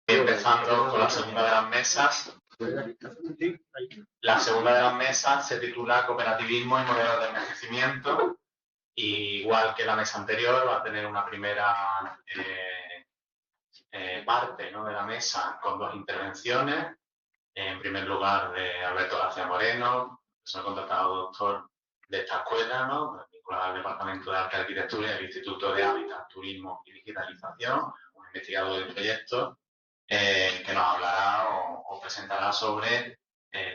Empezando con la segunda de las mesas. La segunda de las mesas se titula Cooperativismo y modelos de envejecimiento. Y igual que la mesa anterior, va a tener una primera parte, ¿no?, de la mesa con dos intervenciones. En primer lugar, de Alberto García Moreno, persona contratado doctor de esta escuela, ¿no?, vinculado al Departamento de Arte y Arquitectura y al Instituto de Hábitat, Turismo y Digitalización, un investigador del proyecto, que nos hablará o presentará sobre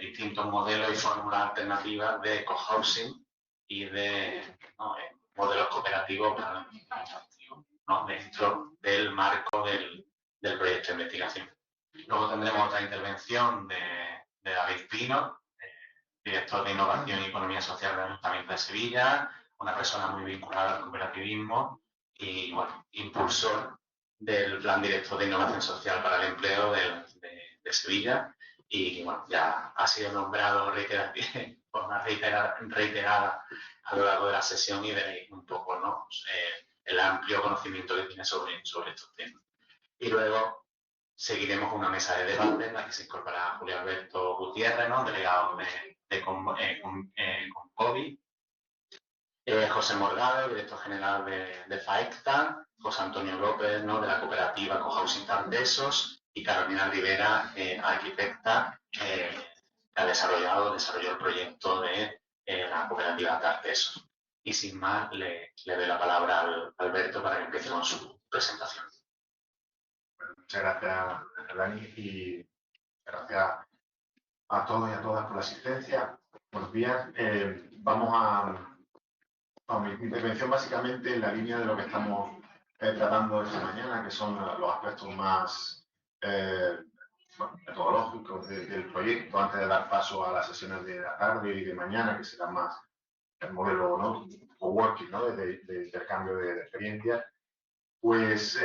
distintos modelos y fórmulas alternativas de cohousing y de modelos cooperativos para la investigación, ¿no?, dentro del marco del proyecto de investigación. Luego tendremos otra intervención de David Pino, director de Innovación y Economía Social del Ayuntamiento de Sevilla, una persona muy vinculada al cooperativismo y, bueno, impulsor del Plan Director de Innovación Social para el Empleo de Sevilla. Y, bueno, ya ha sido nombrado forma reiterada a lo largo de la sesión y veréis un poco, ¿no?, el amplio conocimiento que tiene sobre estos temas. Y luego seguiremos una mesa de debate en la que se incorporará Julio Alberto Gutiérrez, ¿no?, delegado de Concovi, José Morgado, director general de FAECTA, José Antonio López, ¿no?, de la cooperativa Cohousing Tartesos, y Carolina Rivera, arquitecta, que desarrolló el proyecto de la cooperativa Tartesos. Y sin más, le doy la palabra a Alberto para que empiece con su presentación. Bueno, muchas gracias, Dani, y gracias a todos y a todas por la asistencia. Buenos días. Vamos a mi intervención básicamente en la línea de lo que estamos tratando esta mañana, que son los aspectos más metodológicos del proyecto, antes de dar paso a las sesiones de la tarde y de mañana, que serán más el modelo, ¿no?, coworking, ¿no?, de intercambio de experiencias. Pues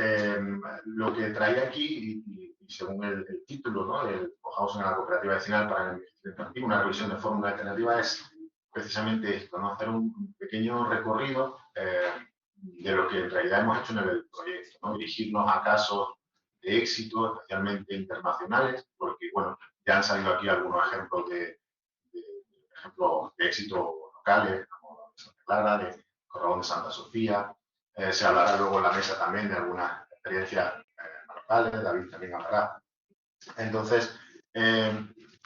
lo que traía aquí, y según el título, ¿no?, el cohousing a la cooperativa vecinal para el envejecimiento activo, una revisión de fórmula alternativa, es precisamente esto, ¿no?, hacer un pequeño recorrido de lo que en realidad hemos hecho en el proyecto, ¿no?, dirigirnos a casos de éxito, especialmente internacionales, porque, bueno, ya han salido aquí algunos ejemplos de éxito locales, como Santa Clara, de Corralón de Santa Sofía. Se hablará luego en la mesa también de algunas experiencias locales, David también hablará. Entonces,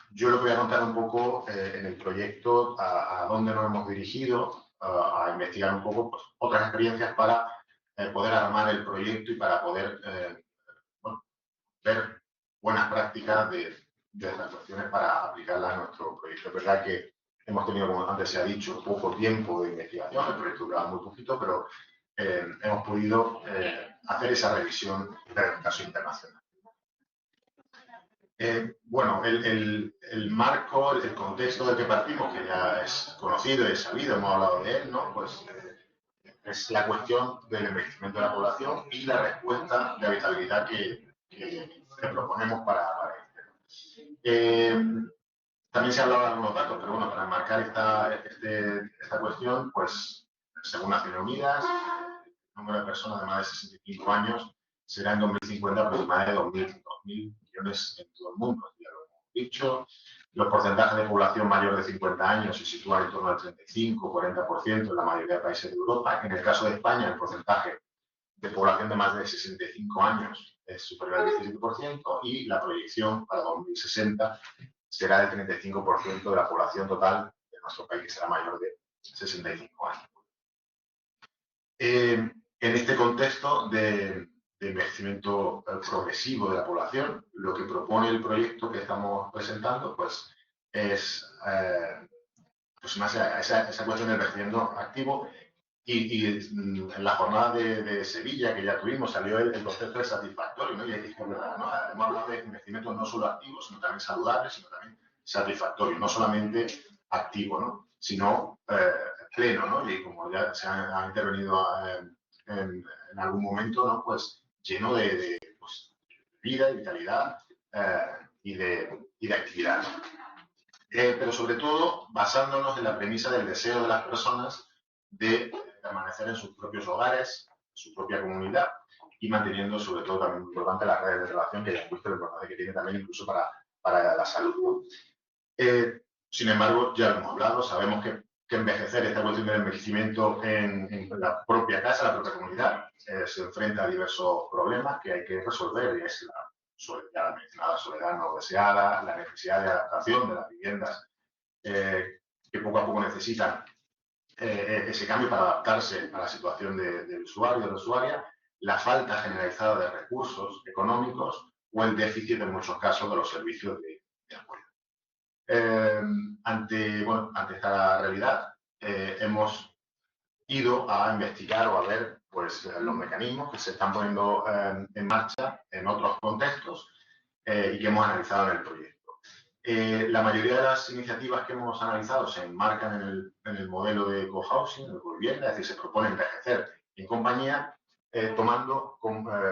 yo lo voy a contar un poco en el proyecto a dónde nos hemos dirigido, a investigar un poco, pues, otras experiencias para poder armar el proyecto y para poder ver buenas prácticas de estas cuestiones para aplicarlas a nuestro proyecto. Es verdad que hemos tenido, como antes se ha dicho, poco tiempo de investigación, el proyecto duraba muy poquito, pero hemos podido hacer esa revisión del caso internacional. Bueno, el marco, el contexto del que partimos, que ya es conocido y es sabido, hemos hablado de él, ¿no?, pues es la cuestión del envejecimiento de la población y la respuesta de habitabilidad que proponemos para este. También se ha hablado de algunos datos, pero bueno, para enmarcar esta cuestión, pues según Naciones Unidas, el número de personas de más de 65 años será en 2050 aproximadamente 2.000 millones en todo el mundo, ya lo hemos dicho. Los porcentajes de población mayor de 50 años se sitúan en torno al 35-40% en la mayoría de países de Europa. En el caso de España, el porcentaje de población de más de 65 años es superior al 17% y la proyección para 2060 será del 35% de la población total de nuestro país, que será mayor de 65 años. En este contexto de envejecimiento progresivo de la población, lo que propone el proyecto que estamos presentando, pues, es aproximarse a esa cuestión del envejecimiento activo. Y en la jornada de Sevilla que ya tuvimos salió el concepto de satisfactorio, ¿no? Y es verdad, ¿no? Hemos hablado de envejecimiento no solo activo, sino también saludable, sino también satisfactorio, no solamente activo, ¿no?, sino pleno, ¿no? Y como ya se ha intervenido en algún momento, ¿no?, pues lleno de vida y vitalidad y de actividad. Pero sobre todo basándonos en la premisa del deseo de las personas de permanecer en sus propios hogares, en su propia comunidad, y manteniendo sobre todo también muy importante las redes de relación, que ya han visto la importancia que tiene también incluso para la salud, ¿no? Sin embargo, ya lo hemos hablado, sabemos que envejecer, esta cuestión del envejecimiento en la propia casa, la propia comunidad, se enfrenta a diversos problemas que hay que resolver, y es ya la mencionada soledad no deseada, la necesidad de adaptación de las viviendas que poco a poco necesitan ese cambio para adaptarse a la situación del usuario, de la usuaria, la falta generalizada de recursos económicos o el déficit en muchos casos de los servicios de apoyo. Ante esta realidad, hemos ido a investigar o a ver pues, los mecanismos que se están poniendo en marcha en otros contextos y que hemos analizado en el proyecto. La mayoría de las iniciativas que hemos analizado se enmarcan en el modelo de cohousing, de covivienda, es decir, se propone envejecer en compañía, tomando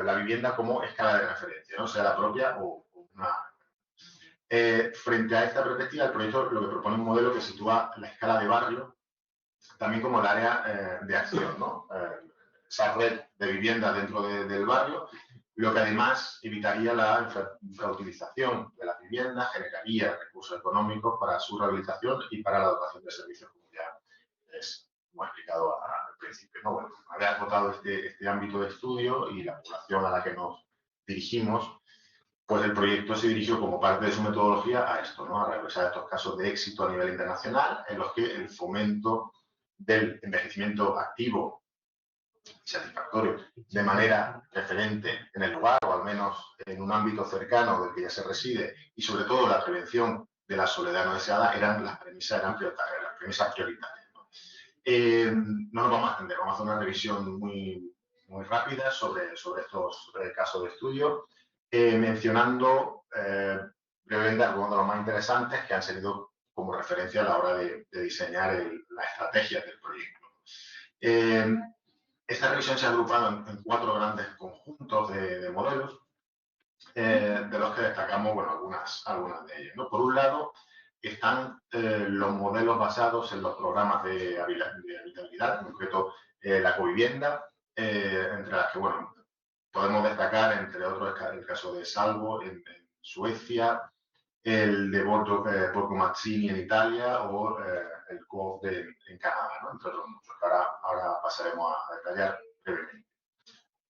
la vivienda como escala de referencia, ¿no? Sea la propia o una. Frente a esta perspectiva, el proyecto lo que propone un modelo que sitúa la escala de barrio también como el área de acción, ¿no? Esa red de viviendas dentro del barrio, lo que además evitaría la infrautilización de las viviendas, generaría recursos económicos para su rehabilitación y para la dotación de servicios, como ya hemos explicado al principio, ¿no? Bueno, haber acotado este ámbito de estudio y la población a la que nos dirigimos, pues el proyecto se dirigió como parte de su metodología a esto, ¿no? A revisar estos casos de éxito a nivel internacional en los que el fomento del envejecimiento activo y satisfactorio de manera preferente en el lugar o al menos en un ámbito cercano del que ya se reside y sobre todo la prevención de la soledad no deseada eran las premisas prioritarias, ¿no? No nos vamos a extender, vamos a hacer una revisión muy rápida sobre estos casos de estudio, mencionando brevemente algunos de los más interesantes que han servido como referencia a la hora de diseñar la estrategia del proyecto. Esta revisión se ha agrupado en 4 grandes conjuntos de modelos, de los que destacamos bueno, algunas de ellas, ¿no? Por un lado, están los modelos basados en los programas de habitabilidad, en concreto la covivienda, entre las que bueno, podemos destacar, entre otros, el caso de Salvo en Suecia, el de Borgo Mazzini en Italia o el COOP en Canadá, ¿no? Entre otros muchos. Ahora pasaremos a detallar brevemente.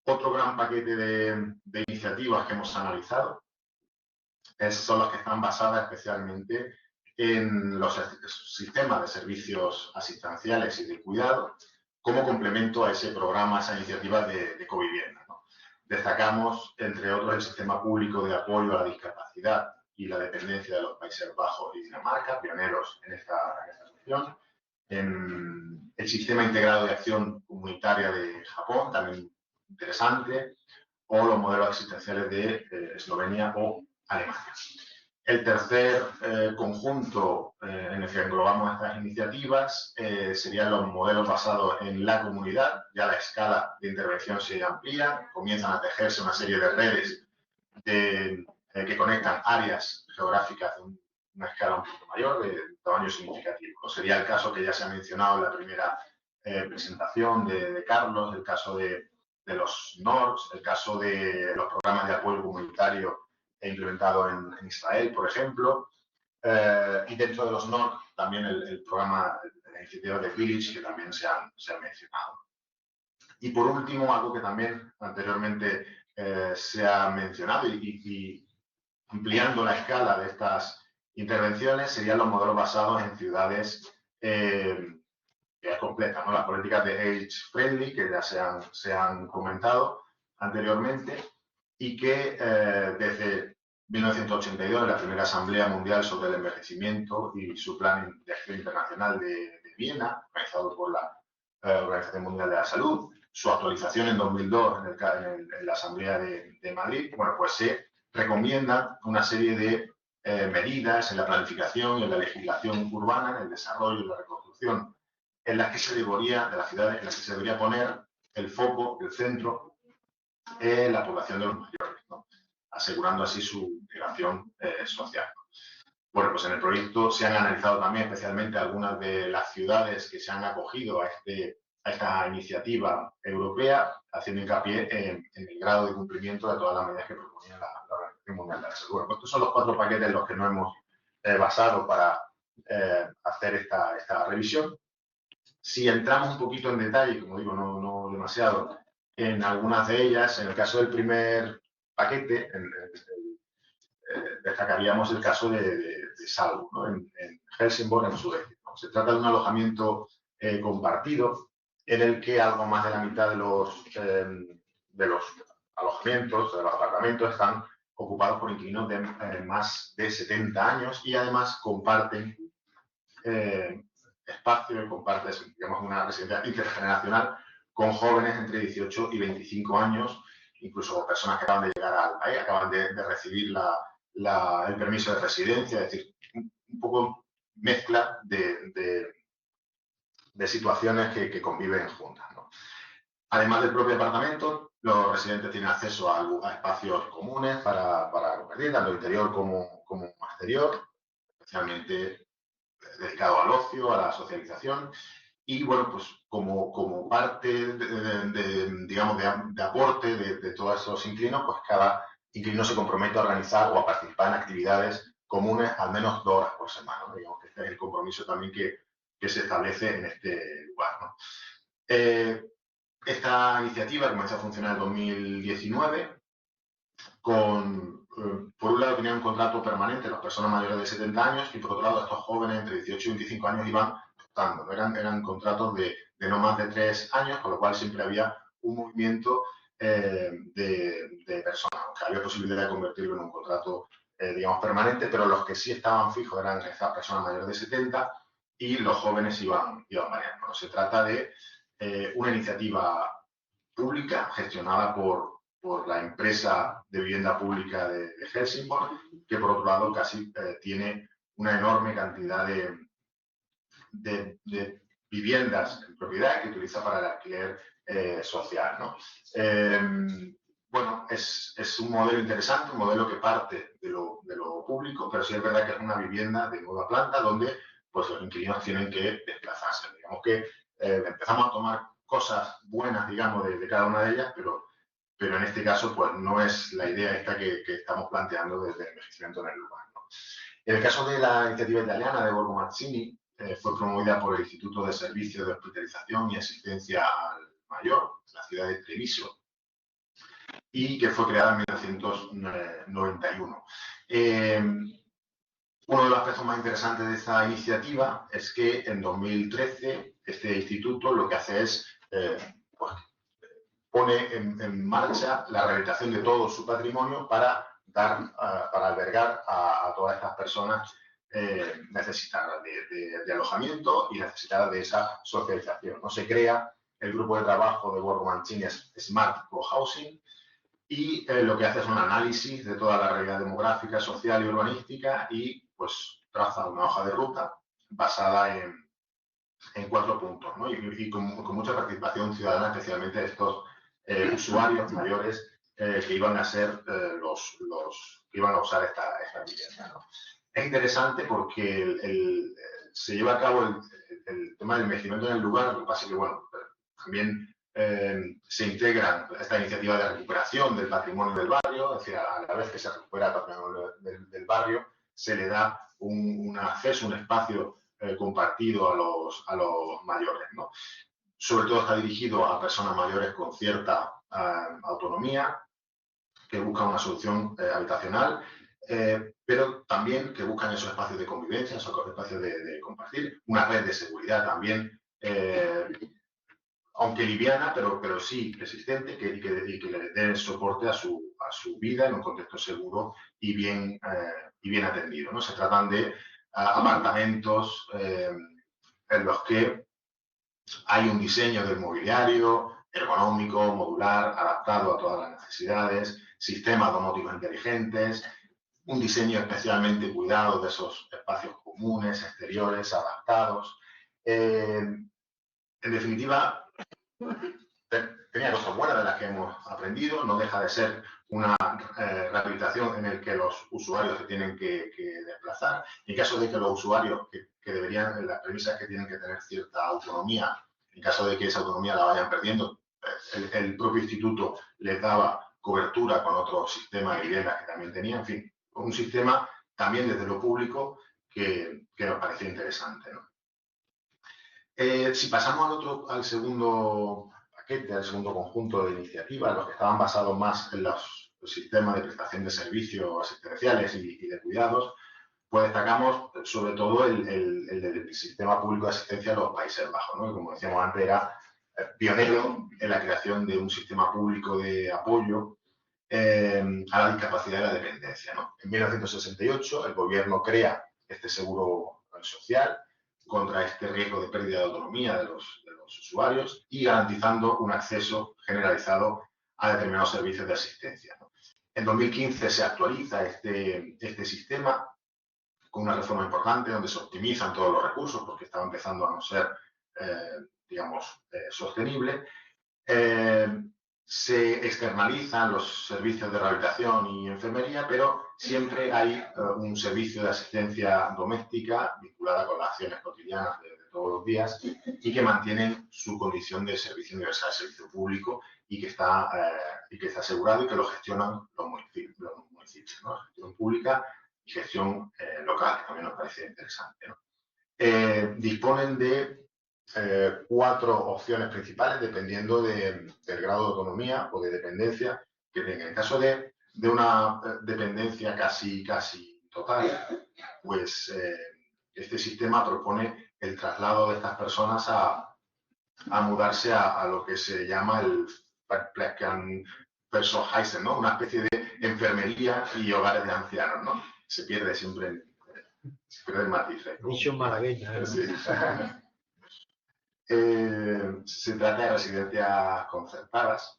Otro gran paquete de iniciativas que hemos analizado son las que están basadas especialmente en los sistemas de servicios asistenciales y de cuidado como complemento a ese programa, a esa iniciativa de covivienda, ¿no? Destacamos, entre otros, el sistema público de apoyo a la discapacidad y la dependencia de los Países Bajos y Dinamarca, pioneros en esta cuestión. El sistema integrado de acción comunitaria de Japón, también interesante, o los modelos asistenciales de Eslovenia o Alemania. El tercer conjunto en el que englobamos estas iniciativas serían los modelos basados en la comunidad. Ya la escala de intervención se amplía, comienzan a tejerse una serie de redes que conectan áreas geográficas de una escala un poco mayor, de tamaño significativo. Sería el caso que ya se ha mencionado en la primera presentación de Carlos, el caso de los NORDs, el caso de los programas de apoyo comunitario implementado en Israel, por ejemplo, y dentro de los NORD también el programa de la iniciativa de Village, que también se han mencionado. Y por último, algo que también anteriormente se ha mencionado y ampliando la escala de estas intervenciones serían los modelos basados en ciudades que completan, ¿no? Las políticas de age friendly que ya se han comentado anteriormente y que desde 1982, la primera Asamblea Mundial sobre el Envejecimiento y su Plan de Acción Internacional de Viena, organizado por la Organización Mundial de la Salud, su actualización en 2002 en la Asamblea de Madrid, bueno, pues se recomienda una serie de medidas en la planificación y en la legislación urbana, en el desarrollo y la reconstrucción, en las que se debería, de las ciudades, en las que se debería poner el foco, el centro, en la población de los mayores, ¿no? Asegurando así su integración social. Bueno, pues en el proyecto se han analizado también especialmente algunas de las ciudades que se han acogido a este esta iniciativa europea, haciendo hincapié en el grado de cumplimiento de todas las medidas que proponía la Organización Mundial de la Salud. Pues estos son los 4 paquetes en los que nos hemos basado para hacer esta revisión. Si entramos un poquito en detalle, como digo, no demasiado, en algunas de ellas, en el caso del primer paquete, destacaríamos el caso de Salvo, ¿no? en Helsingborg, en Suecia, ¿no? Se trata de un alojamiento compartido en el que algo más de la mitad de los alojamientos, de los apartamentos, están ocupados por inquilinos de más de 70 años y además comparten espacio y comparten, digamos, una residencia intergeneracional con jóvenes entre 18 y 25 años, incluso personas que acaban de llegar al país, acaban de recibir el permiso de residencia, es decir, un poco mezcla de situaciones que conviven juntas, ¿no? Además del propio apartamento, los residentes tienen acceso a espacios comunes para compartir, tanto interior como exterior, especialmente dedicado al ocio, a la socialización. Y bueno, pues como parte digamos, de aporte de todos esos inquilinos, pues cada inquilino se compromete a organizar o a participar en actividades comunes al menos 2 horas por semana, ¿no? Digamos que este es el compromiso también que se establece en este lugar, ¿no? Esta iniciativa comenzó a funcionar en 2019 por un lado tenían un contrato permanente las personas mayores de 70 años y por otro lado estos jóvenes entre 18 y 25 años iban rotando, ¿no? Eran contratos de no más de 3 años, con lo cual siempre había un movimiento de personas, aunque había posibilidad de convertirlo en un contrato, digamos, permanente, pero los que sí estaban fijos eran estas personas mayores de 70 y los jóvenes iban variando, ¿no? Se trata de una iniciativa pública gestionada por la empresa de vivienda pública de Helsingborg, que por otro lado casi tiene una enorme cantidad de viviendas en propiedad que utiliza para el alquiler social, ¿no? Bueno, es un modelo interesante, un modelo que parte de lo público, pero sí es verdad que es una vivienda de nueva planta donde pues, los inquilinos tienen que desplazarse. Digamos que empezamos a tomar cosas buenas, digamos, de cada una de ellas, pero en este caso pues no es la idea esta que estamos planteando desde el envejecimiento en el lugar, ¿no? En el caso de la iniciativa italiana de Borgo Mazzini, fue promovida por el Instituto de Servicios de Hospitalización y Asistencia al Mayor, en la ciudad de Treviso, y que fue creada en 1991. Uno de los aspectos más interesantes de esta iniciativa es que en 2013 este instituto lo que hace es pues, pone en marcha la rehabilitación de todo su patrimonio para albergar a todas estas personas necesitadas de alojamiento y necesitadas de esa socialización, ¿no? Se crea el grupo de trabajo de Borgo Mazzini Smart Cohousing y lo que hace es un análisis de toda la realidad demográfica, social y urbanística y pues traza una hoja de ruta basada en 4 puntos, ¿no? Y con mucha participación ciudadana, especialmente de estos usuarios mayores que iban a ser los que iban a usar esta vivienda, ¿no? Es interesante porque se lleva a cabo el tema del envejecimiento en el lugar, lo que pasa es que, bueno, también se integran esta iniciativa de recuperación del patrimonio del barrio, es decir, a la vez que se recupera el patrimonio del barrio, se le da un acceso, un espacio compartido a los mayores, ¿no? Sobre todo está dirigido a personas mayores con cierta autonomía, que buscan una solución habitacional, pero también que buscan esos espacios de convivencia, esos espacios de compartir, una red de seguridad también, aunque liviana, pero sí existente, que le dé soporte a su vida en un contexto seguro y bien atendido, ¿no? Se tratan de apartamentos en los que hay un diseño del mobiliario ergonómico, modular, adaptado a todas las necesidades, sistemas domóticos inteligentes, un diseño especialmente cuidado de esos espacios comunes, exteriores, adaptados. En definitiva, tenía cosas buenas de las que hemos aprendido, no deja de ser una rehabilitación en el que los usuarios se tienen que desplazar. En caso de que los usuarios que deberían, las premisas que tienen que tener cierta autonomía, en caso de que esa autonomía la vayan perdiendo, el propio instituto les daba cobertura con otro sistema de viviendas que también tenía, en fin, un sistema también desde lo público que nos parecía interesante, ¿no? Si pasamos al segundo paquete, al segundo conjunto de iniciativas, los que estaban basados más en los sistemas de prestación de servicios asistenciales y de cuidados, pues destacamos sobre todo el sistema público de asistencia de los Países Bajos, ¿no? Que, como decíamos antes, era pionero en la creación de un sistema público de apoyo a la discapacidad y la dependencia, ¿no? En 1968 el gobierno crea este seguro social contra este riesgo de pérdida de autonomía de los usuarios y garantizando un acceso generalizado a determinados servicios de asistencia, ¿no? En 2015 se actualiza este sistema con una reforma importante donde se optimizan todos los recursos porque estaba empezando a no ser, digamos, sostenible. Se externalizan los servicios de rehabilitación y enfermería, pero siempre hay un servicio de asistencia doméstica vinculada con las acciones cotidianas de todos los días y que mantienen su condición de servicio universal, de servicio público y que está asegurado y que lo gestionan los municipios, ¿no? La gestión pública y gestión local, que también nos parece interesante, ¿no? Disponen de 4 opciones principales dependiendo del grado de autonomía o de dependencia que tenga. En el caso de una dependencia casi total, pues este sistema propone el traslado de estas personas a mudarse a lo que se llama el Verpflegerversorgungsheim, ¿no? Una especie de enfermería y hogares de ancianos, ¿no? Se pierde siempre el matiz. Dicho malagueña, ¿no? Sí. Se trata de residencias concertadas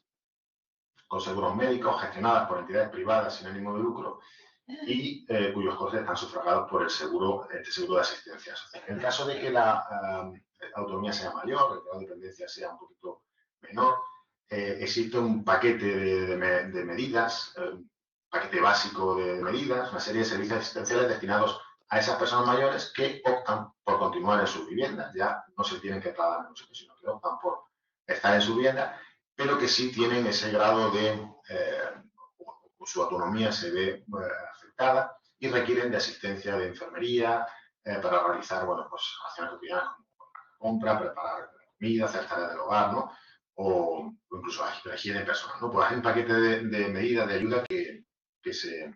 con seguros médicos gestionadas por entidades privadas sin ánimo de lucro y cuyos costes están sufragados por este seguro de asistencia social. En el caso de que la autonomía sea mayor, el grado de dependencia sea un poquito menor, existe un paquete de medidas, un paquete básico de medidas, una serie de servicios asistenciales destinados a esas personas mayores que optan por continuar en sus viviendas, ya no se tienen que trasladar en un sitio, sino que optan por estar en su vivienda, pero que sí tienen ese grado de su autonomía se ve afectada y requieren de asistencia de enfermería para realizar, bueno, pues acciones cotidianas como la compra, preparar comida, hacer tareas del hogar, ¿no? O incluso la higiene personal, ¿no? Pues hay un paquete de medidas de ayuda que se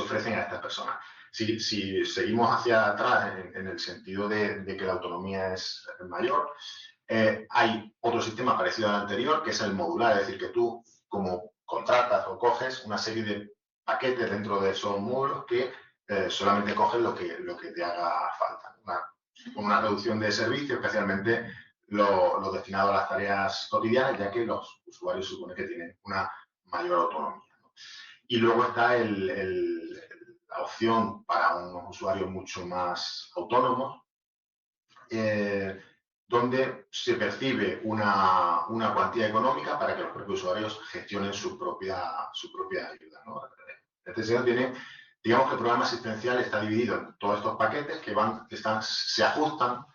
ofrecen a estas personas. Si seguimos hacia atrás en el sentido de que la autonomía es mayor, hay otro sistema parecido al anterior, que es el modular, es decir, que tú como contratas o coges una serie de paquetes dentro de esos módulos que solamente coges lo que te haga falta. Una reducción de servicios, especialmente los destinados a las tareas cotidianas, ya que los usuarios supone que tienen una mayor autonomía, ¿no? Y luego está la opción para unos usuarios mucho más autónomos, donde se percibe una cuantía económica para que los propios usuarios gestionen su propia ayuda, ¿no? Este sentido digamos que el programa asistencial está dividido en todos estos paquetes que se ajustan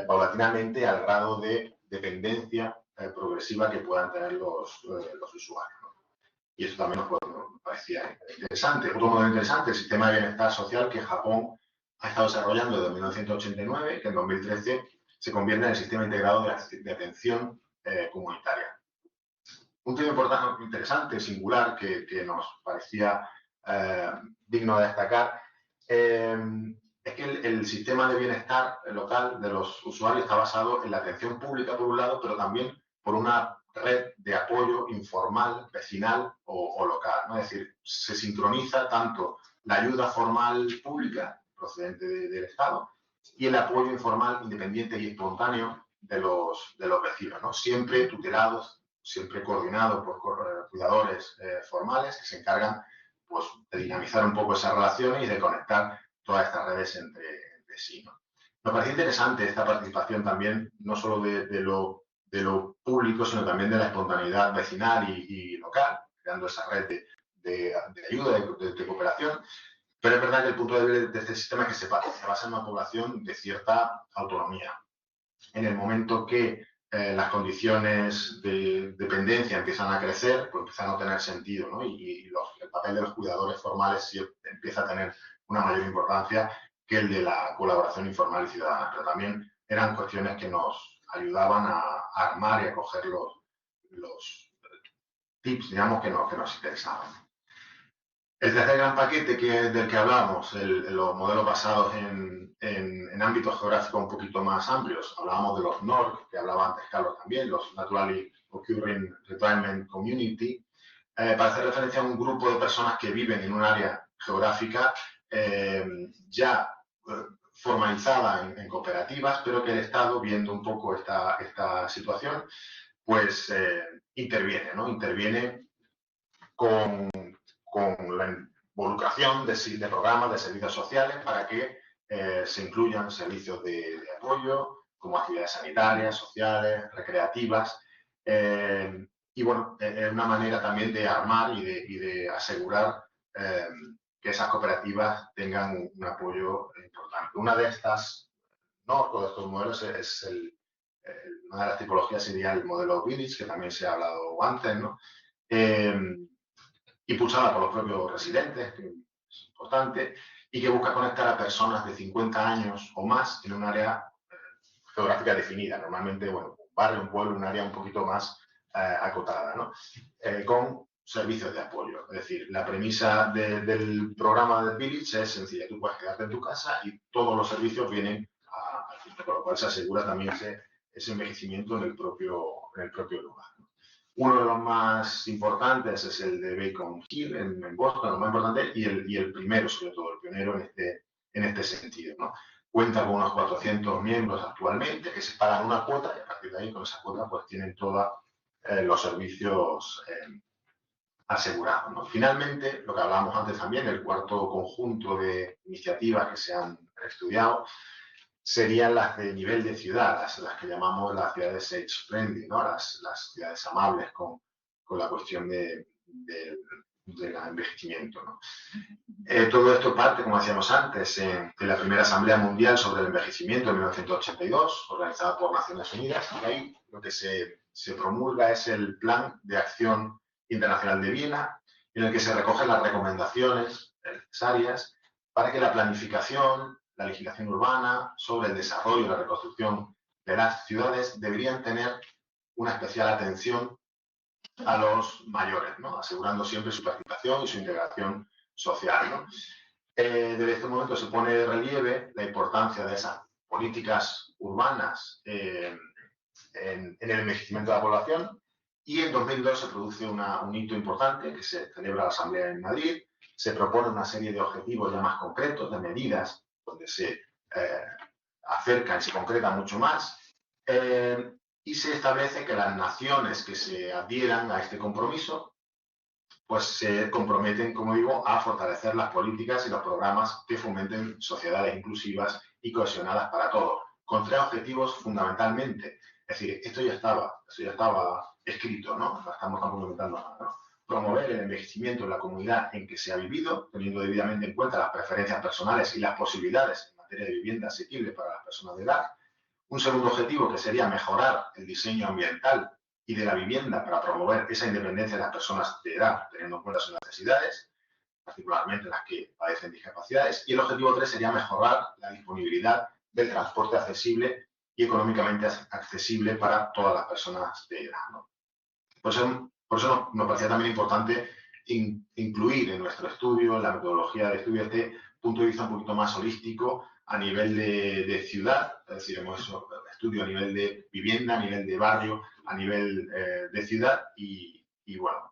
paulatinamente al grado de dependencia progresiva que puedan tener los usuarios, ¿no? Y eso también nos parecía interesante. Otro modelo interesante, el sistema de bienestar social que Japón ha estado desarrollando desde 1989, que en 2013 se convierte en el sistema integrado de atención comunitaria. Un tema importante, interesante, singular, que nos parecía digno de destacar, es que el sistema de bienestar local de los usuarios está basado en la atención pública, por un lado, pero también por una red de apoyo informal, vecinal o local, ¿no? Es decir, se sincroniza tanto la ayuda formal pública procedente del Estado y el apoyo informal, independiente y espontáneo de los vecinos, ¿no? Siempre tutelados, siempre coordinados por cuidadores formales que se encargan, pues, de dinamizar un poco esas relaciones y de conectar todas estas redes entre sí, ¿no? Me parece interesante esta participación también, no solo de lo público, sino también de la espontaneidad vecinal y local, creando esa red de ayuda, de cooperación. Pero es verdad que el punto de este sistema es que se basa en una población de cierta autonomía. En el momento que las condiciones de dependencia empiezan a crecer, pues empiezan a no tener sentido, ¿no? Y el papel de los cuidadores formales sí empieza a tener una mayor importancia que el de la colaboración informal y ciudadana, pero también eran cuestiones que nos ayudaban a armar y a coger los tips, digamos, que nos interesaban. El tercer gran paquete del que hablamos, los modelos basados en ámbitos geográficos un poquito más amplios, hablábamos de los NORC, que hablaba antes Carlos también, los Naturally Occurring Retirement Community, para hacer referencia a un grupo de personas que viven en un área geográfica ya formalizada en cooperativas, pero que el Estado, viendo un poco esta situación, pues interviene, ¿no? Interviene con la involucración de programas de servicios sociales para que se incluyan servicios de apoyo, como actividades sanitarias, sociales, recreativas, y bueno, es una manera también de armar y de asegurar que esas cooperativas tengan un apoyo importante. Una de estas, no, todos estos modelos una de las tipologías sería el modelo Village, que también se ha hablado antes, ¿no? Impulsada por los propios residentes, que es importante, y que busca conectar a personas de 50 años o más en un área geográfica definida, normalmente, bueno, un barrio, un pueblo, un área un poquito más acotada, ¿no? Con servicios de apoyo. Es decir, la premisa del programa del Village es sencilla, tú puedes quedarte en tu casa y todos los servicios vienen al fin, con lo cual se asegura también ese envejecimiento en el propio lugar, ¿no? Uno de los más importantes es el de Beacon Hill en Boston, lo más importante, y el primero, sobre todo, el pionero en este sentido, ¿no? Cuenta con unos 400 miembros actualmente que se pagan una cuota y a partir de ahí, con esa cuota, pues tienen todos los servicios asegurados, ¿no? Finalmente, lo que hablábamos antes también, el cuarto conjunto de iniciativas que se han estudiado serían las de nivel de ciudad, las que llamamos las ciudades age-friendly, ¿no? Las ciudades amables con la cuestión del envejecimiento, ¿no? Todo esto parte, como decíamos antes, de la primera Asamblea Mundial sobre el Envejecimiento en 1982, organizada por Naciones Unidas, y ahí lo que se promulga es el Plan de Acción Internacional de Viena, en el que se recogen las recomendaciones necesarias para que la planificación, la legislación urbana sobre el desarrollo y la reconstrucción de las ciudades deberían tener una especial atención a los mayores, ¿no? Asegurando siempre su participación y su integración social, ¿no? Desde este momento se pone de relieve la importancia de esas políticas urbanas en el envejecimiento de la población, y en 2002 se produce un hito importante que se celebra la Asamblea en Madrid. Se propone una serie de objetivos ya más concretos, de medidas donde se acerca y se concreta mucho más, y se establece que las naciones que se adhieran a este compromiso pues se comprometen, como digo, a fortalecer las políticas y los programas que fomenten sociedades inclusivas y cohesionadas para todos, con tres objetivos fundamentalmente. Es decir, esto ya estaba escrito, ¿no? No estamos complementando nada, ¿no? Promover el envejecimiento en la comunidad en que se ha vivido, teniendo debidamente en cuenta las preferencias personales y las posibilidades en materia de vivienda asequible para las personas de edad. Un segundo objetivo que sería mejorar el diseño ambiental y de la vivienda para promover esa independencia de las personas de edad, teniendo en cuenta sus necesidades, particularmente las que padecen discapacidades. Y el objetivo 3 sería mejorar la disponibilidad del transporte accesible y económicamente accesible para todas las personas de edad, ¿no? Por eso nos parecía también importante incluir en nuestro estudio, en la metodología de estudio, este punto de vista un poquito más holístico a nivel de ciudad, es decir, hemos hecho estudio a nivel de vivienda, a nivel de barrio, a nivel de ciudad y bueno,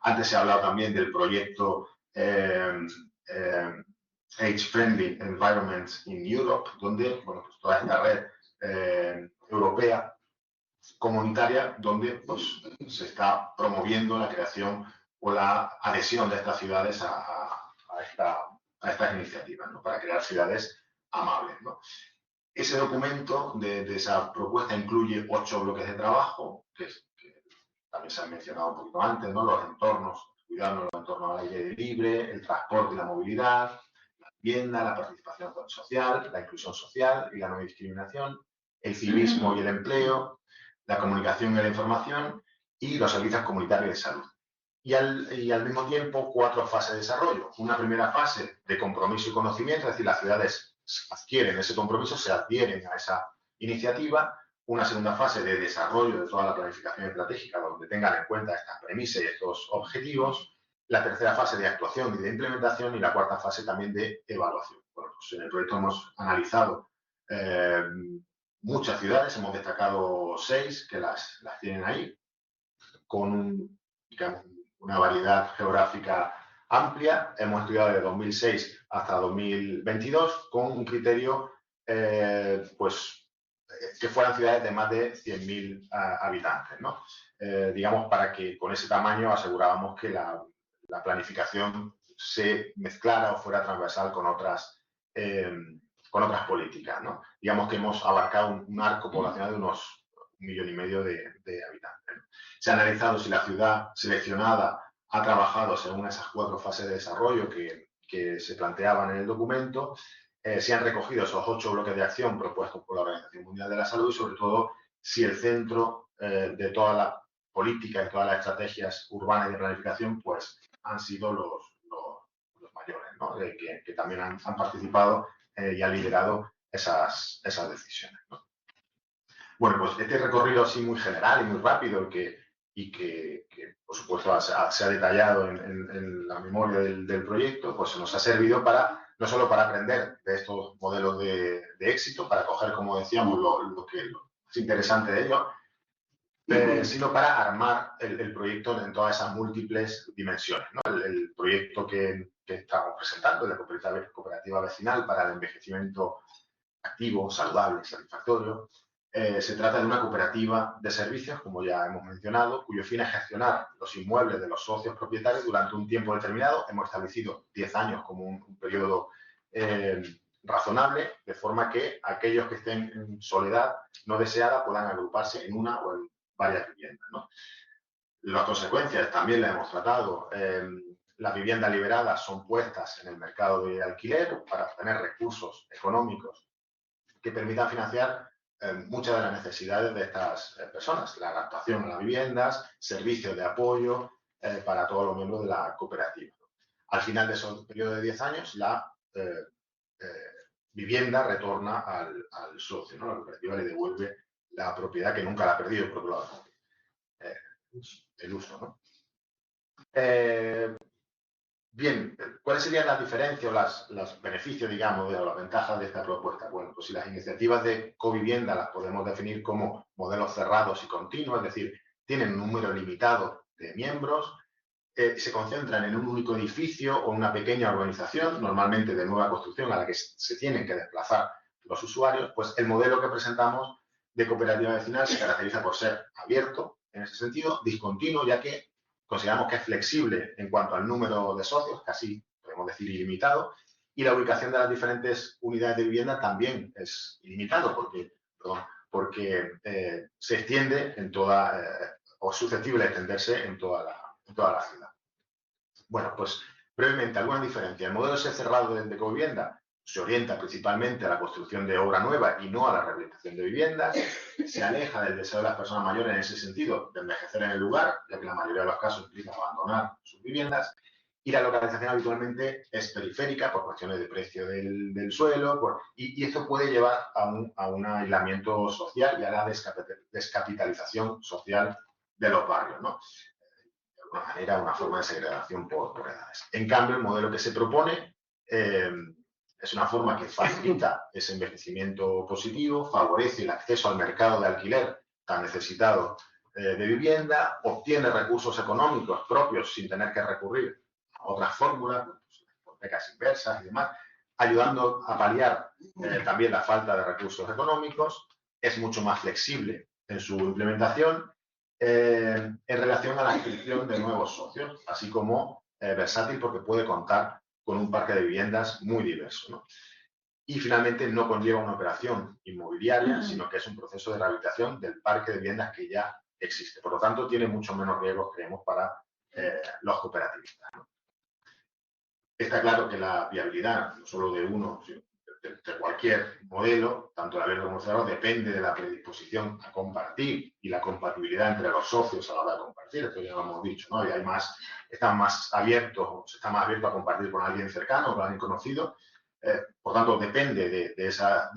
antes se ha hablado también del proyecto Age Friendly Environment in Europe, donde, bueno, pues toda esta red europea comunitaria, donde pues, se está promoviendo la creación o la adhesión de estas ciudades a estas iniciativas, ¿no? Para crear ciudades amables, ¿no? Ese documento de esa propuesta incluye 8 bloques de trabajo, que también se han mencionado un poquito antes, ¿no? Los entornos, cuidando los entornos al aire libre, el transporte y la movilidad, la vivienda, la participación social, la inclusión social y la no discriminación, el civismo y el empleo, la comunicación y la información y los servicios comunitarios de salud. Y al mismo tiempo 4 fases de desarrollo. Una primera fase de compromiso y conocimiento, es decir, las ciudades adquieren ese compromiso, se adhieren a esa iniciativa. Una segunda fase de desarrollo de toda la planificación estratégica, donde tengan en cuenta estas premisas y estos objetivos. La tercera fase de actuación y de implementación, y la cuarta fase también de evaluación. Bueno, pues en el proyecto hemos analizado muchas ciudades, hemos destacado 6 que las tienen ahí, con digamos, una variedad geográfica amplia. Hemos estudiado de 2006 hasta 2022 con un criterio pues, que fueran ciudades de más de 100.000 habitantes, ¿no? Digamos, para que con ese tamaño asegurábamos que la planificación se mezclara o fuera transversal con otras políticas, ¿no? Digamos que hemos abarcado un arco poblacional de unos 1,5 millones de habitantes, ¿no? Se ha analizado si la ciudad seleccionada ha trabajado según esas 4 fases de desarrollo que se planteaban en el documento. Se han recogido esos 8 bloques de acción propuestos por la Organización Mundial de la Salud y, sobre todo, si el centro de toda la política y todas las estrategias urbanas y de planificación pues han sido los mayores, ¿no? que también han participado y han liderado esas decisiones, ¿no? Bueno, pues este recorrido así muy general y muy rápido y que por supuesto se ha detallado en la memoria del proyecto, pues nos ha servido no solo para aprender de estos modelos de éxito, para coger, como decíamos, lo que es interesante de ello, sino para armar el proyecto en todas esas múltiples dimensiones, ¿no? El proyecto que estamos presentando, de la cooperativa vecinal para el envejecimiento activo, saludable y satisfactorio. Se trata de una cooperativa de servicios, como ya hemos mencionado, cuyo fin es gestionar los inmuebles de los socios propietarios durante un tiempo determinado. Hemos establecido 10 años como un periodo razonable, de forma que aquellos que estén en soledad no deseada puedan agruparse en una o en varias viviendas, ¿no? Las consecuencias también las hemos tratado. Las viviendas liberadas son puestas en el mercado de alquiler para obtener recursos económicos que permitan financiar muchas de las necesidades de estas personas, la adaptación a las viviendas, servicios de apoyo para todos los miembros de la cooperativa. Al final de esos periodos de 10 años, la vivienda retorna al socio, ¿no? La cooperativa le devuelve la propiedad que nunca la ha perdido, porque lo ha el uso, ¿no? Bien, ¿cuáles serían las diferencias o los beneficios, digamos, o las ventajas de esta propuesta? Bueno, pues si las iniciativas de covivienda las podemos definir como modelos cerrados y continuos, es decir, tienen un número limitado de miembros, se concentran en un único edificio o una pequeña urbanización, normalmente de nueva construcción a la que se tienen que desplazar los usuarios, pues el modelo que presentamos de cooperativa vecinal se caracteriza por ser abierto, en ese sentido, discontinuo, ya que consideramos que es flexible en cuanto al número de socios, casi podemos decir ilimitado, y la ubicación de las diferentes unidades de vivienda también es ilimitado, porque se extiende en toda, o es susceptible de extenderse en toda la ciudad. Bueno, pues brevemente, algunas diferencias. El modelo cerrado de covivienda se orienta principalmente a la construcción de obra nueva y no a la rehabilitación de viviendas. Se aleja del deseo de las personas mayores en ese sentido de envejecer en el lugar, ya que la mayoría de los casos implica abandonar sus viviendas. Y la localización habitualmente es periférica por cuestiones de precio del suelo, y esto puede llevar a un aislamiento social y a la descapitalización social de los barrios, ¿no? De alguna manera, una forma de segregación por edades. En cambio, el modelo que se propone es una forma que facilita ese envejecimiento positivo, favorece el acceso al mercado de alquiler tan necesitado de vivienda, obtiene recursos económicos propios sin tener que recurrir a otras fórmulas, hipotecas inversas y demás, ayudando a paliar también la falta de recursos económicos. Es mucho más flexible en su implementación en relación a la inscripción de nuevos socios, así como versátil porque puede contar con un parque de viviendas muy diverso, ¿no? Y finalmente no conlleva una operación inmobiliaria, sino que es un proceso de rehabilitación del parque de viviendas que ya existe. Por lo tanto, tiene mucho menos riesgos, creemos, para los cooperativistas, ¿no? Está claro que la viabilidad, no solo de uno, sino de cualquier modelo, tanto el abierto como el cerrado, depende de la predisposición a compartir y la compatibilidad entre los socios a la hora de compartir. Esto ya lo hemos dicho, ¿no? Y hay más, están más abiertos, se está más abierto a compartir con alguien cercano, con alguien conocido. Por tanto, depende de esa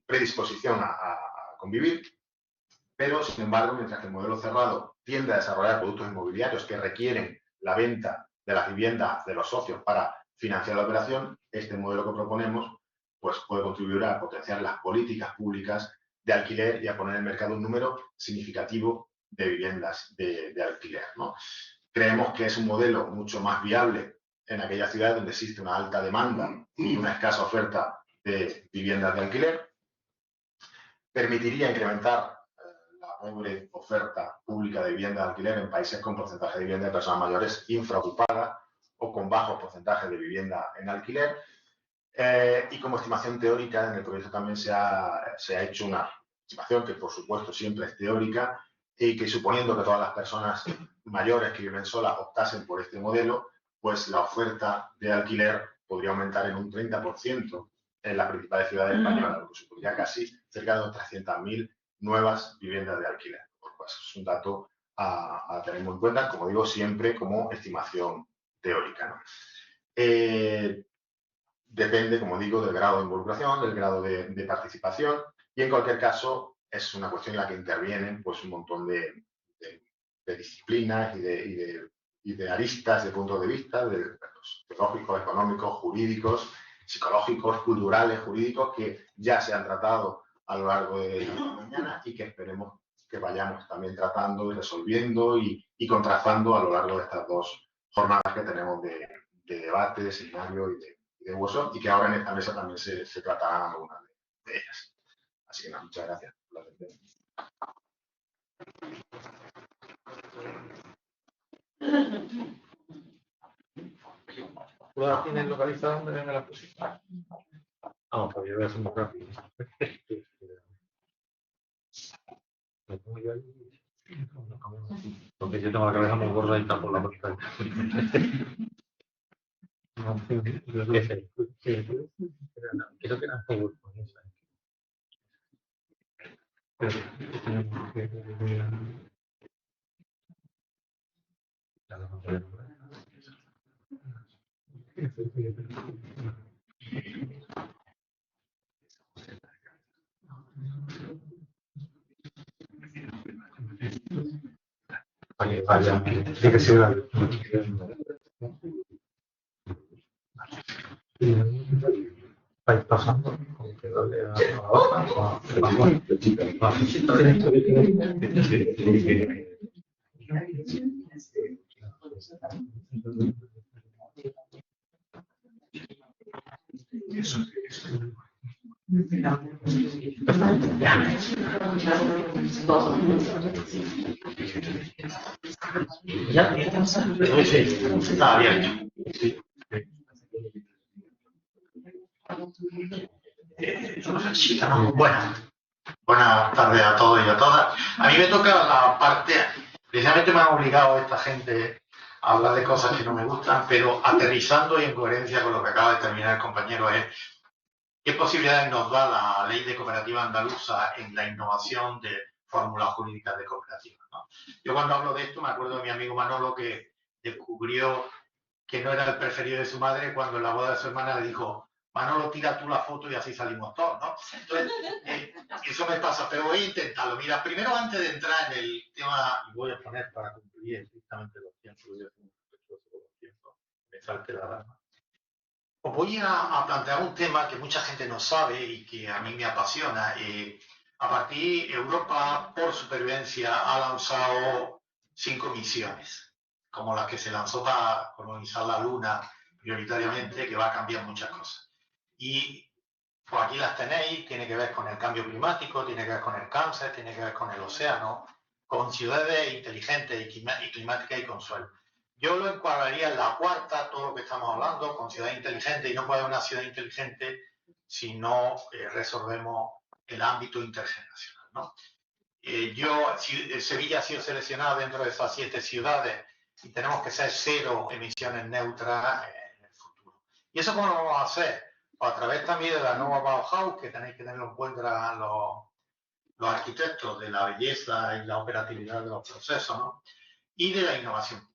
predisposición a convivir. Pero, sin embargo, mientras que el modelo cerrado tiende a desarrollar productos inmobiliarios que requieren la venta de las viviendas de los socios para financiar la operación, este modelo que proponemos pues, puede contribuir a potenciar las políticas públicas de alquiler y a poner en el mercado un número significativo de viviendas de alquiler, ¿no? Creemos que es un modelo mucho más viable en aquellas ciudades donde existe una alta demanda y una escasa oferta de viviendas de alquiler. Permitiría incrementar la pobre oferta pública de vivienda de alquiler en países con porcentaje de vivienda de personas mayores infraocupadas o con bajos porcentajes de vivienda en alquiler. Y como estimación teórica, en el proyecto también se ha hecho una estimación que, por supuesto, siempre es teórica y que, suponiendo que todas las personas mayores que viven solas optasen por este modelo, pues la oferta de alquiler podría aumentar en un 30% en las principales ciudades españolas, lo que supondría casi cerca de 300.000 nuevas viviendas de alquiler. Pues es un dato a tener en cuenta, como digo, siempre como estimación teórica, ¿no? Depende, como digo, del grado de involucración, del grado de participación, y en cualquier caso es una cuestión en la que intervienen pues, un montón de disciplinas y de aristas de puntos de vista, de teológicos, económicos, jurídicos, psicológicos, culturales, jurídicos, que ya se han tratado a lo largo de la mañana y que esperemos que vayamos también tratando y resolviendo y contrastando a lo largo de estas 2 jornadas que tenemos de debate, de seminario y de workshop, y que ahora en esta mesa también se tratarán algunas de ellas. Así que nada, muchas gracias por la atención. ¿Tú la tienes localizada donde venga la posición? Vamos, pues yo voy a hacer muy rápido. Me pongo yo ahí. Porque yo tengo la cabeza muy gordita por la pantalla. Creo que era PowerPoint. Pero tenemos que vaya, tiene que ser vais pasando, como que dale a la hoja, Está bien. Buenas tardes a todos y a todas. A mí me toca la parte, precisamente me han obligado esta gente a hablar de cosas que no me gustan, pero aterrizando y en coherencia con lo que acaba de terminar el compañero es qué posibilidades nos da la ley de cooperativa andaluza en la innovación de fórmulas jurídicas de cooperativa, ¿no? Yo cuando hablo de esto me acuerdo de mi amigo Manolo que descubrió que no era el preferido de su madre cuando en la boda de su hermana le dijo: Manolo, tira tú la foto y así salimos todos, ¿no? Entonces, eso me pasa, pero voy a intentarlo. Mira, primero antes de entrar en el tema, y voy a poner para cumplir estrictamente los tiempos, voy a hacer un respetuoso con los tiempos, me salte la alarma. Os voy a plantear un tema que mucha gente no sabe y que a mí me apasiona. A partir de Europa, por supervivencia, ha lanzado 5 misiones, como la que se lanzó para colonizar la Luna prioritariamente, que va a cambiar muchas cosas. Y pues aquí las tenéis, tiene que ver con el cambio climático, tiene que ver con el cáncer, tiene que ver con el océano, con ciudades inteligentes y climáticas y con suelo. Yo lo encuadraría en la cuarta, todo lo que estamos hablando, con ciudad inteligente, y no puede haber una ciudad inteligente si no resolvemos el ámbito intergeneracional, ¿no? Sevilla ha sido seleccionada dentro de esas 7 ciudades y tenemos que ser 0 emisiones neutras en el futuro. ¿Y eso cómo lo vamos a hacer? o a través también de la nueva Bauhaus, que tenéis que tenerlo en cuenta los arquitectos, de la belleza y la operatividad de los procesos, ¿no? Y de la innovación.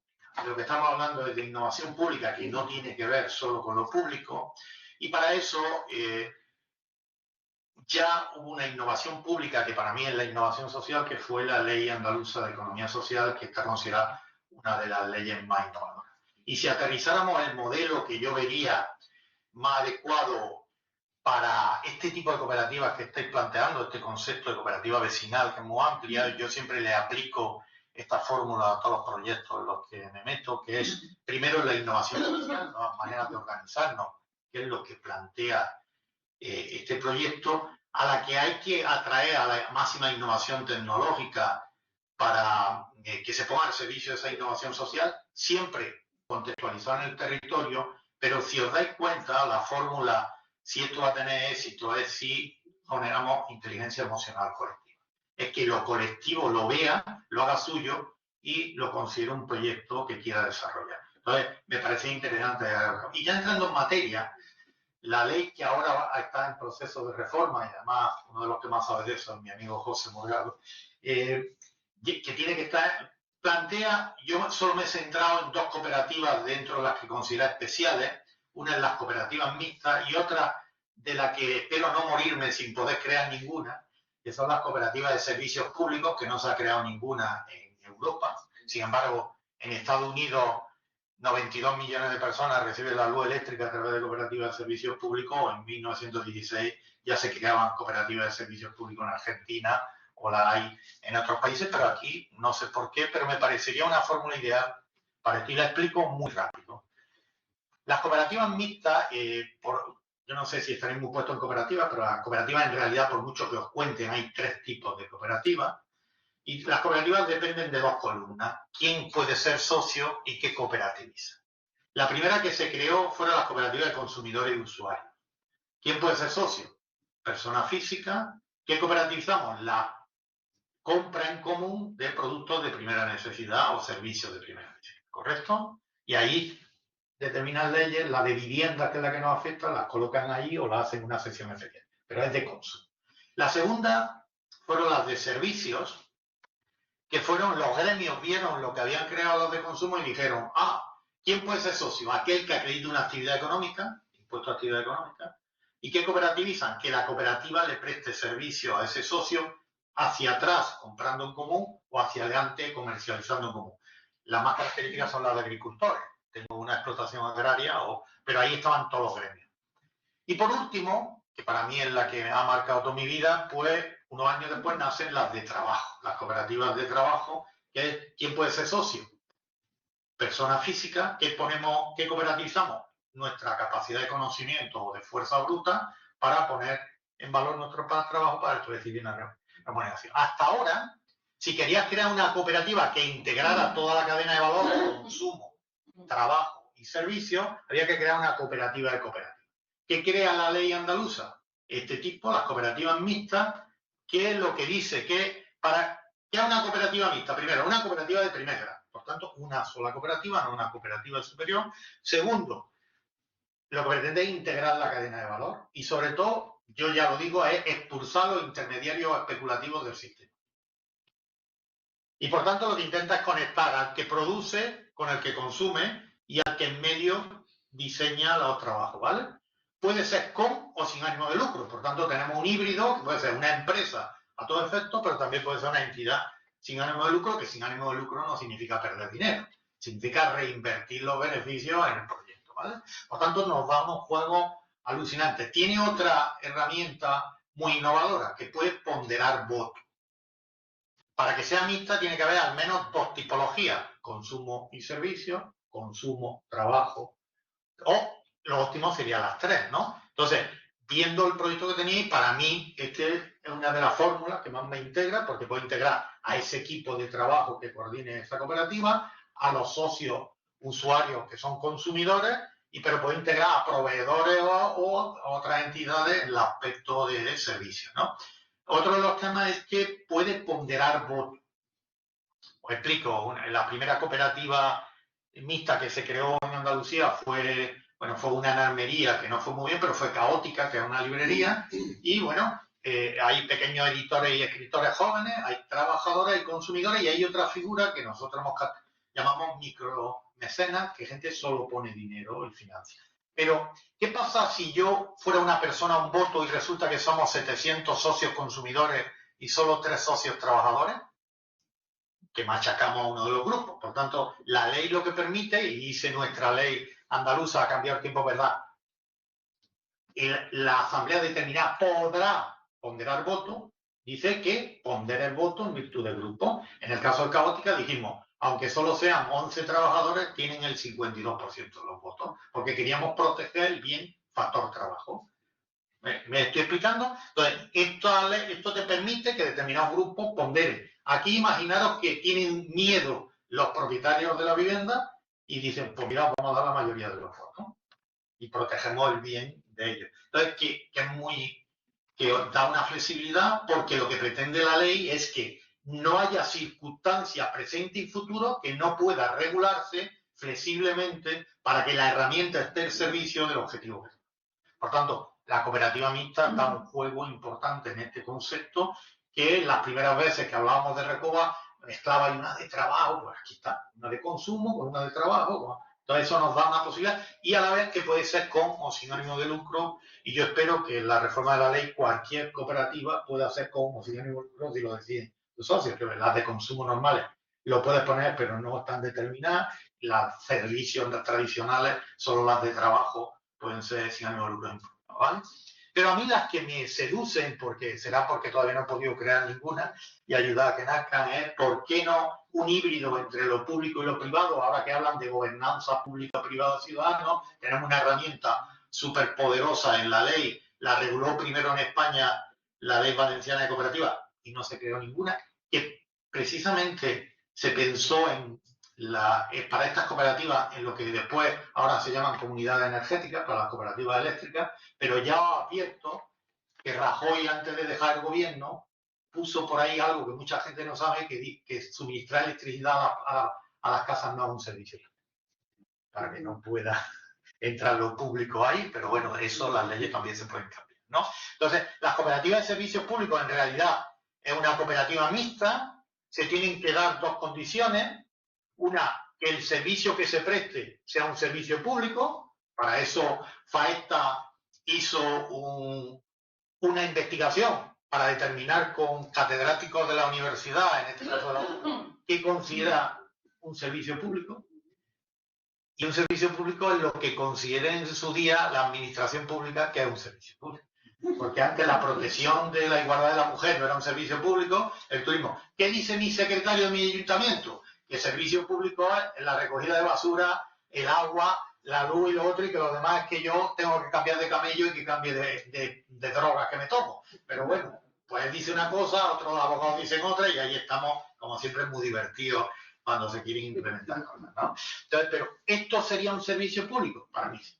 Lo que estamos hablando es de innovación pública, que no tiene que ver solo con lo público, y para eso ya hubo una innovación pública que para mí es la innovación social, que fue la Ley Andaluza de Economía Social, que está considerada una de las leyes más innovadoras. Y si aterrizáramos el modelo que yo vería más adecuado para este tipo de cooperativas que estáis planteando, este concepto de cooperativa vecinal, que es muy amplia, yo siempre le aplico esta fórmula a todos los proyectos en los que me meto, que es primero la innovación social, nuevas maneras de organizarnos, que es lo que plantea este proyecto, a la que hay que atraer a la máxima innovación tecnológica para que se ponga al servicio de esa innovación social, siempre contextualizada en el territorio, pero si os dais cuenta, la fórmula, si esto va a tener éxito, es si generamos inteligencia emocional colectiva. Es que lo colectivo lo vea, lo haga suyo y lo considere un proyecto que quiera desarrollar. Entonces, me parece interesante. Y ya entrando en materia, la ley que ahora está en proceso de reforma, y además uno de los que más sabe de eso es mi amigo José Morgado, que tiene que estar, plantea, yo solo me he centrado en dos cooperativas dentro de las que considero especiales, una es las cooperativas mixtas y otra de la que espero no morirme sin poder crear ninguna, que son las cooperativas de servicios públicos, que no se ha creado ninguna en Europa. Sin embargo, en Estados Unidos 92 millones de personas reciben la luz eléctrica a través de cooperativas de servicios públicos. En 1916 ya se creaban cooperativas de servicios públicos en Argentina, o la hay en otros países, pero aquí no sé por qué, pero me parecería una fórmula ideal para esto, y la explico muy rápido. Las cooperativas mixtas, yo no sé si estaréis muy puestos en cooperativas, pero las cooperativas en realidad, por mucho que os cuenten, hay tres tipos de cooperativas. Y las cooperativas dependen de dos columnas: quién puede ser socio y qué cooperativiza. La primera que se creó fueron las cooperativas de consumidores y usuarios. ¿Quién puede ser socio? Persona física. ¿Qué cooperativizamos? La compra en común de productos de primera necesidad o servicios de primera necesidad, ¿correcto? Y ahí determinan leyes, la de vivienda, que es la que nos afecta, las colocan ahí o la hacen una sección especial, pero es de consumo. La segunda fueron las de servicios, que fueron los gremios, vieron lo que habían creado los de consumo y dijeron, ¿quién puede ser socio? Aquel que acredite una actividad económica, impuesto a actividad económica. ¿Y qué cooperativizan? Que la cooperativa le preste servicio a ese socio hacia atrás, comprando en común, o hacia adelante, comercializando en común. Las más características son las de agricultores. Tengo una explotación agraria, pero ahí estaban todos los gremios. Y por último, que para mí es la que ha marcado toda mi vida, pues unos años después nacen las de trabajo, las cooperativas de trabajo, que es quién puede ser socio. Persona física, ¿qué cooperativizamos? Nuestra capacidad de conocimiento o de fuerza bruta para poner en valor nuestro trabajo para recibir una remuneración. Hasta ahora, si querías crear una cooperativa que integrara toda la cadena de valor, consumo, trabajo y servicios, había que crear una cooperativa de cooperativas. ¿Qué crea la ley andaluza? Este tipo, las cooperativas mixtas, que es lo que dice que para que es una cooperativa mixta, primero, una cooperativa de primer grado, por tanto, una sola cooperativa, no una cooperativa superior. Segundo, lo que pretende es integrar la cadena de valor y, sobre todo, yo ya lo digo, es expulsar los intermediarios especulativos del sistema. Y, por tanto, lo que intenta es conectar al que produce con el que consume y al que en medio diseña los trabajos, ¿vale? Puede ser con o sin ánimo de lucro. Por tanto, tenemos un híbrido que puede ser una empresa a todo efecto, pero también puede ser una entidad sin ánimo de lucro, que sin ánimo de lucro no significa perder dinero, significa reinvertir los beneficios en el proyecto, ¿vale? Por tanto, nos da unos juegos alucinantes. Tiene otra herramienta muy innovadora, que puede ponderar votos. Para que sea mixta tiene que haber al menos dos tipologías: consumo y servicios, consumo, trabajo, o lo óptimo sería las tres, ¿no? Entonces, viendo el proyecto que tenéis, para mí este es una de las fórmulas que más me integra, porque puedo integrar a ese equipo de trabajo que coordine esa cooperativa, a los socios usuarios que son consumidores, pero puedo integrar a proveedores o otras entidades en el aspecto de servicios, ¿no? Otro de los temas es que puede ponderar votos. Os explico, la primera cooperativa mixta que se creó en Andalucía fue bueno, fue una enarmería que no fue muy bien, pero fue Caótica, que es una librería, y bueno, hay pequeños editores y escritores jóvenes, hay trabajadores, hay consumidores, y hay otra figura que nosotros llamamos micromecenas, que gente solo pone dinero y financia. Pero, ¿qué pasa si yo fuera una persona a un voto y resulta que somos 700 socios consumidores y solo 3 socios trabajadores? Que machacamos a uno de los grupos. Por tanto, la ley lo que permite, y dice nuestra ley andaluza, ha cambiado el tiempo, ¿verdad? La asamblea determinada podrá ponderar voto, dice que pondera el voto en virtud del grupo. En el caso de Caótica dijimos, aunque solo sean 11 trabajadores, tienen el 52% de los votos, porque queríamos proteger el bien factor trabajo. ¿Me estoy explicando? Entonces, esto te permite que determinados grupos ponderen. Aquí imaginaros que tienen miedo los propietarios de la vivienda y dicen, pues mira, vamos a dar la mayoría de los votos y protegemos el bien de ellos. Entonces, que da una flexibilidad, porque lo que pretende la ley es que no haya circunstancias presente y futuro que no pueda regularse flexiblemente para que la herramienta esté al servicio del objetivo. Por tanto, la cooperativa mixta da un juego importante en este concepto, que las primeras veces que hablábamos de Recoba mezclaba una de trabajo, pues aquí está, una de consumo con una de trabajo. Entonces eso nos da una posibilidad, y a la vez que puede ser con o sin ánimo de lucro, y yo espero que en la reforma de la ley cualquier cooperativa pueda ser con o sin ánimo de lucro si lo deciden los socios, que las de consumo normales lo puedes poner, pero no están determinadas. Las servicios tradicionales, solo las de trabajo pueden ser sin ánimo de lucro, ¿vale? Pero a mí las que me seducen, porque será porque todavía no he podido crear ninguna y ayudar a que nazcan, es ¿por qué no un híbrido entre lo público y lo privado? Ahora que hablan de gobernanza pública, privada, ciudadano, tenemos una herramienta súper poderosa en la ley. La reguló primero en España la Ley Valenciana de Cooperativa y no se creó ninguna, que precisamente se pensó para estas cooperativas en lo que después ahora se llaman comunidades energéticas, para las cooperativas eléctricas, pero ya ha abierto que Rajoy, antes de dejar el gobierno, puso por ahí algo que mucha gente no sabe, que suministrar electricidad a las casas no es un servicio, para que no pueda entrar lo público ahí, pero bueno, eso las leyes también se pueden cambiar, ¿no? Entonces, las cooperativas de servicios públicos en realidad es una cooperativa mixta, se tienen que dar dos condiciones. Una, que el servicio que se preste sea un servicio público. Para eso FAESTA hizo una investigación para determinar con catedráticos de la universidad, en este caso de la UNED, qué considera un servicio público. Y un servicio público es lo que considere en su día la administración pública que es un servicio público. Porque antes la protección de la igualdad de la mujer no era un servicio público, el turismo. ¿Qué dice mi secretario de mi ayuntamiento? Que el servicio público es la recogida de basura, el agua, la luz y lo otro, y que lo demás es que yo tengo que cambiar de camello y que cambie de drogas que me tomo. Pero bueno, pues él dice una cosa, otros abogados dicen otra, y ahí estamos, como siempre, muy divertidos cuando se quieren implementar cosas, ¿no? Entonces, pero ¿esto sería un servicio público? Para mí sí,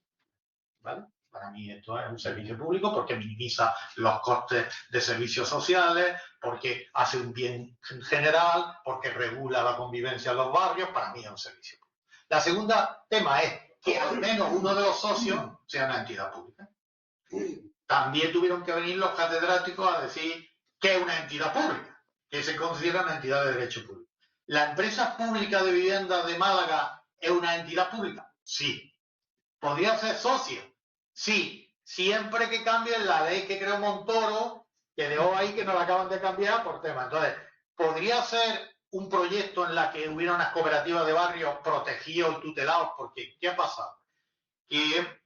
¿vale? Para mí esto es un servicio público porque minimiza los costes de servicios sociales, porque hace un bien general, porque regula la convivencia en los barrios. Para mí es un servicio público. La segunda tema es que al menos uno de los socios sea una entidad pública. También tuvieron que venir los catedráticos a decir qué es una entidad pública, que se considera una entidad de derecho público. ¿La empresa pública de viviendas de Málaga es una entidad pública? Sí. ¿Podría ser socio? Sí, siempre que cambien la ley que creó Montoro, que dejó ahí que no la acaban de cambiar por tema. Entonces, ¿podría ser un proyecto en la que hubiera unas cooperativas de barrios protegidos y tutelados? Porque, ¿qué ha pasado? Que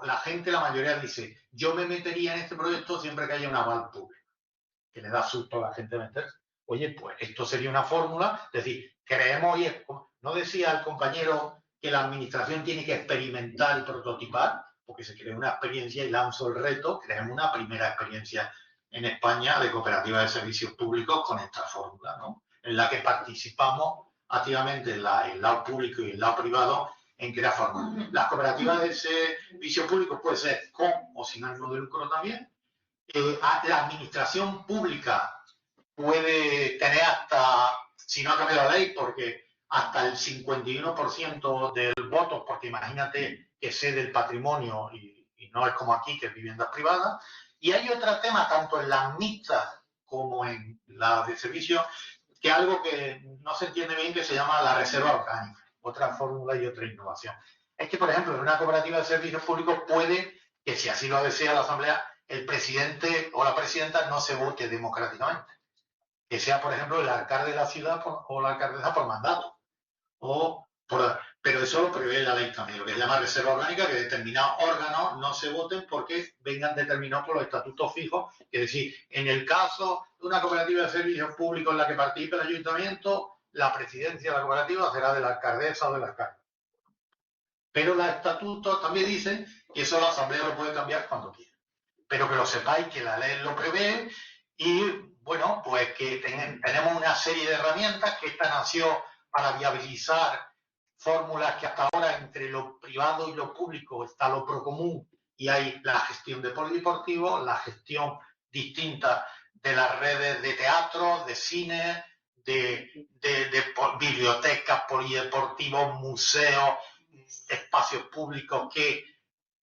la gente, la mayoría dice, yo me metería en este proyecto siempre que haya un aval público, que le da susto a la gente meterse. Oye, pues esto sería una fórmula, es decir, creemos, y no decía el compañero que la administración tiene que experimentar y prototipar, porque se crea una experiencia y lanzo el reto, creemos una primera experiencia en España de cooperativas de servicios públicos con esta fórmula, ¿no? En la que participamos activamente el lado público y el lado privado en crear fórmulas. Las cooperativas de servicios públicos pueden ser con o sin ánimo de lucro también. La administración pública puede tener hasta, si no ha cambiado la ley, porque hasta el 51% del voto, porque imagínate que cede el patrimonio y no es como aquí, que es viviendas privadas. Y hay otro tema, tanto en las mixtas como en las de servicio, que algo que no se entiende bien, que se llama la reserva orgánica, otra fórmula y otra innovación. Es que, por ejemplo, en una cooperativa de servicios públicos puede que, si así lo desea la Asamblea, el presidente o la presidenta no se vote democráticamente. Que sea, por ejemplo, el alcalde de la ciudad o la alcaldesa por mandato. Pero eso lo prevé la ley también, lo que se llama reserva orgánica, que determinados órganos no se voten porque vengan determinados por los estatutos fijos. Es decir, en el caso de una cooperativa de servicios públicos en la que participe el ayuntamiento, la presidencia de la cooperativa será de la alcaldesa o del alcalde. Pero los estatutos también dicen que eso la Asamblea lo puede cambiar cuando quiera. Pero que lo sepáis, que la ley lo prevé y, bueno, pues que tenemos una serie de herramientas, que esta nació para viabilizar fórmulas que hasta ahora entre lo privado y lo público está lo procomún, y hay la gestión de polideportivos, la gestión distinta de las redes de teatro, de cine, de bibliotecas, polideportivos, museos, espacios públicos. ¿Qué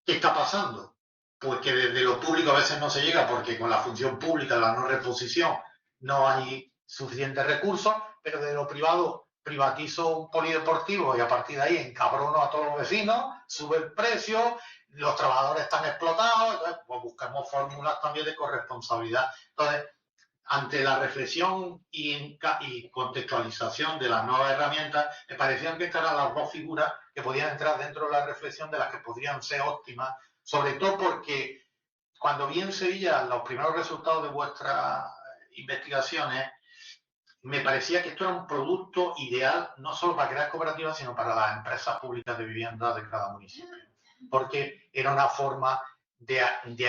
está pasando? Pues que desde lo público a veces no se llega porque con la función pública, la no reposición, no hay suficientes recursos, pero de lo privado privatizo un polideportivo y a partir de ahí encabrono a todos los vecinos, sube el precio, los trabajadores están explotados, entonces pues buscamos fórmulas también de corresponsabilidad. Entonces, ante la reflexión y contextualización de las nuevas herramientas, me parecían que estas eran las dos figuras que podían entrar dentro de la reflexión, de las que podrían ser óptimas, sobre todo porque cuando vi en Sevilla los primeros resultados de vuestras investigaciones, me parecía que esto era un producto ideal no solo para crear cooperativas, sino para las empresas públicas de vivienda de cada municipio, porque era una forma de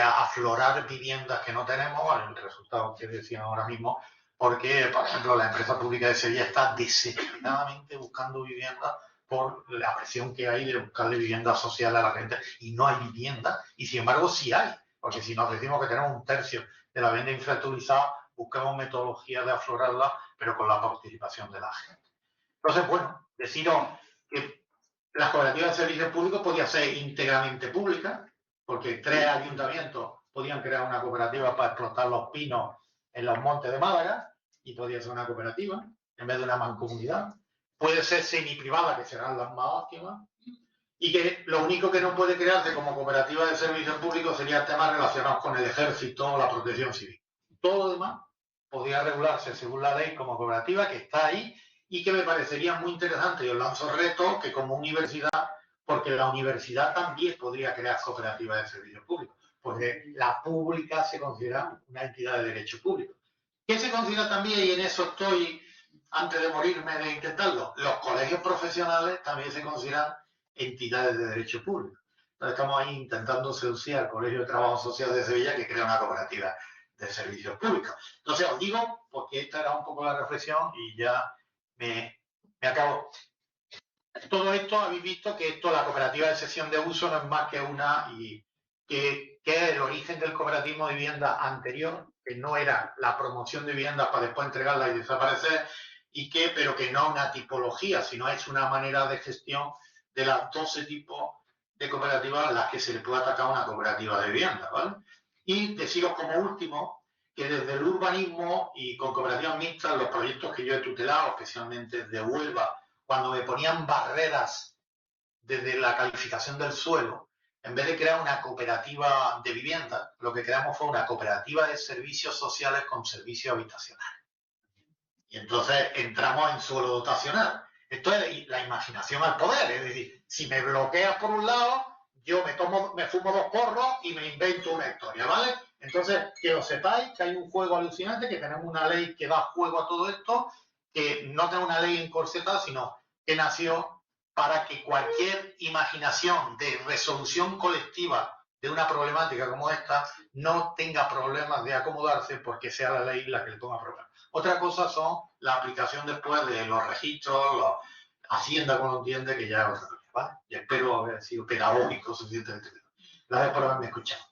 aflorar viviendas que no tenemos, el resultado que decían ahora mismo, porque, por ejemplo, la empresa pública de Sevilla está desesperadamente buscando viviendas por la presión que hay de buscarle vivienda social a la gente, y no hay vivienda, y sin embargo sí hay, porque si nos decimos que tenemos un tercio de la vivienda infraestructurizada, busquemos metodologías de aflorarla, pero con la participación de la gente. Entonces, bueno, deciros que las cooperativas de servicios públicos podían ser íntegramente públicas, porque 3 ayuntamientos podían crear una cooperativa para explotar los pinos en los montes de Málaga, y podía ser una cooperativa en vez de una mancomunidad. Puede ser semiprivada, que serán las más óptimas, y que lo único que no puede crearse como cooperativa de servicios públicos sería temas relacionados con el ejército o la protección civil. Todo lo demás podría regularse según la ley como cooperativa, que está ahí, y que me parecería muy interesante, y os lanzo reto, que como universidad, porque la universidad también podría crear cooperativas de servicios públicos, porque la pública se considera una entidad de derecho público. ¿Qué se considera también, y en eso estoy, antes de morirme de intentarlo? Los colegios profesionales también se consideran entidades de derecho público. Entonces estamos ahí intentando seducir al Colegio de Trabajo Social de Sevilla, que crea una cooperativa de servicios públicos. Entonces os digo, porque esta era un poco la reflexión y ya me acabo. Todo esto, habéis visto que la cooperativa de cesión de uso no es más que una, y que es el origen del cooperativismo de vivienda anterior, que no era la promoción de viviendas para después entregarla y desaparecer, pero que no una tipología, sino es una manera de gestión de las 12 tipos de cooperativas a las que se le puede atacar a una cooperativa de vivienda, ¿vale? Y deciros como último que desde el urbanismo y con cooperativas mixtas, los proyectos que yo he tutelado, especialmente de Huelva, cuando me ponían barreras desde la calificación del suelo, en vez de crear una cooperativa de vivienda, lo que creamos fue una cooperativa de servicios sociales con servicios habitacionales. Y entonces entramos en suelo dotacional. Esto es la imaginación al poder, es decir, si me bloqueas por un lado, yo me fumo 2 porros y me invento una historia, ¿vale? Entonces, que lo sepáis, que hay un juego alucinante, que tenemos una ley que da juego a todo esto, que no tenemos una ley encorsetada, sino que nació para que cualquier imaginación de resolución colectiva de una problemática como esta no tenga problemas de acomodarse porque sea la ley la que le ponga problemas. Otra cosa son la aplicación después de los registros, Hacienda como lo entiende, que ya es otra cosa, ¿vale? Y espero haber sido pedagógico suficientemente. Gracias por haberme escuchado.